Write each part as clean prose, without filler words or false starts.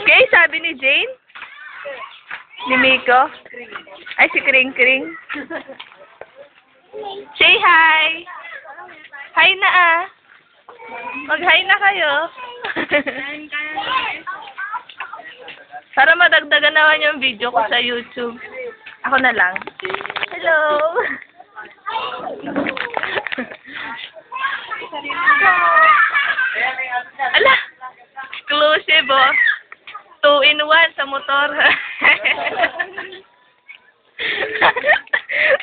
Okay, sabi ni Jane? Ni Miko? Ay, si Kring Kring. Say hi! Hi na ah! Mag-hi na kayo. Para madagdagan naman yung video ko sa YouTube. Ako na lang. Hello! Ala! Exclusive oh. 2-in-1 sa motor.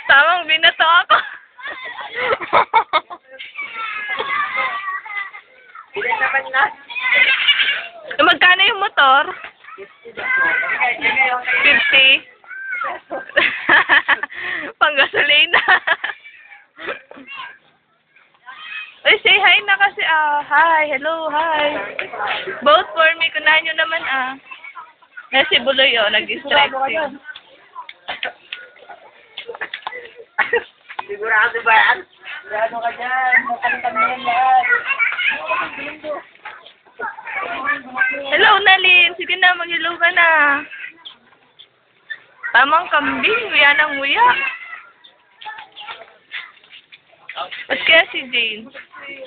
Tamang binato ako. Magkano yung motor? 50. Pang-gasolina. Uy, say hi na kasi hi, hello, hi. Vote for me, kunahan nyo naman Eh, si Buloy nag-stretching. Sigurado ba yan? Sigurado ka dyan. Makalitan mo yan lahat. Hello, Nalin. Sige na, mag-hello ka na. Tamang kambing, nguya ng nguya. At kaya si Jane.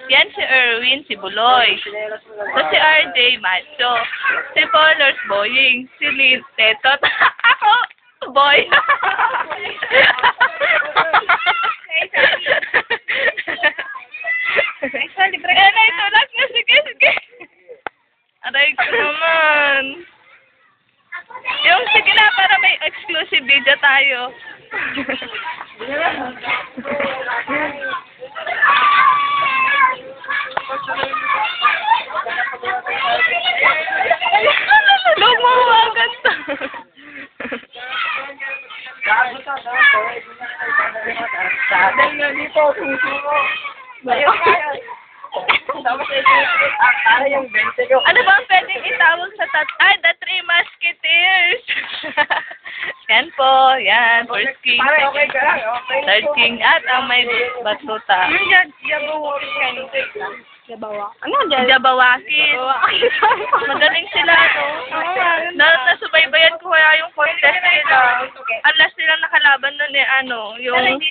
Yan si Erwin, si Buloy. So si RJ, macho. Si Paulers, boying. Si Liz, tetot. Ako, boy. Ayan na, itulak niya. Sige, sige. Aray ko naman. Yung sige na, para may exclusive video tayo. Huwag mo huwagan to. Dahil nga dito, susuko. Ano ba ang pwedeng itawag sa The Three Musketeers. Yan po, yan. First king, third king, at ang may batuta. Jabawakis. Magaling sila, no? Nasubaybayan ko kaya yung contest nila. Unless silang nakalaban nun yung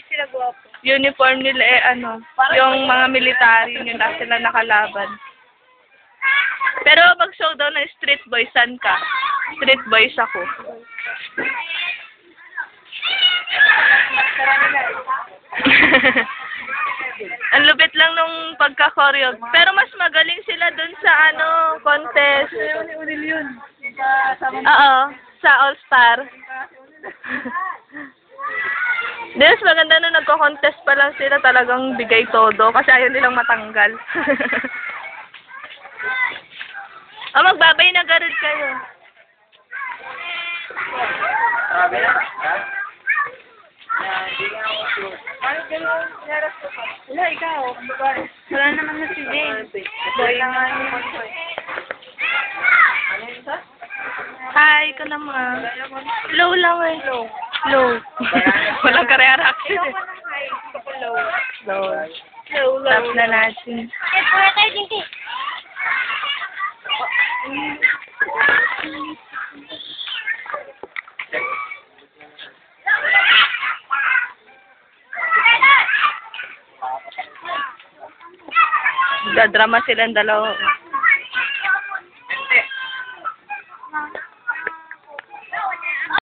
uniform nila yung mga military nila sila nakalaban. Pero mag-show daw ng street boy, saan ka? Street boys ako. Ang lupit lang nung pagka-choreo. Pero mas magaling sila dun sa contest. Oo, sa All-Star. Mas maganda nung nagko-contest pa lang sila, talagang bigay todo kasi ayaw nilang matanggal. Magbabay na garod kayo. Wala, ikaw. Wala naman na si Jane. Boy naman. Hi, ikaw naman. Low lang eh. Low. Walang kare-arakin eh. Low. Stop na natin. Dadrama silang dalawa.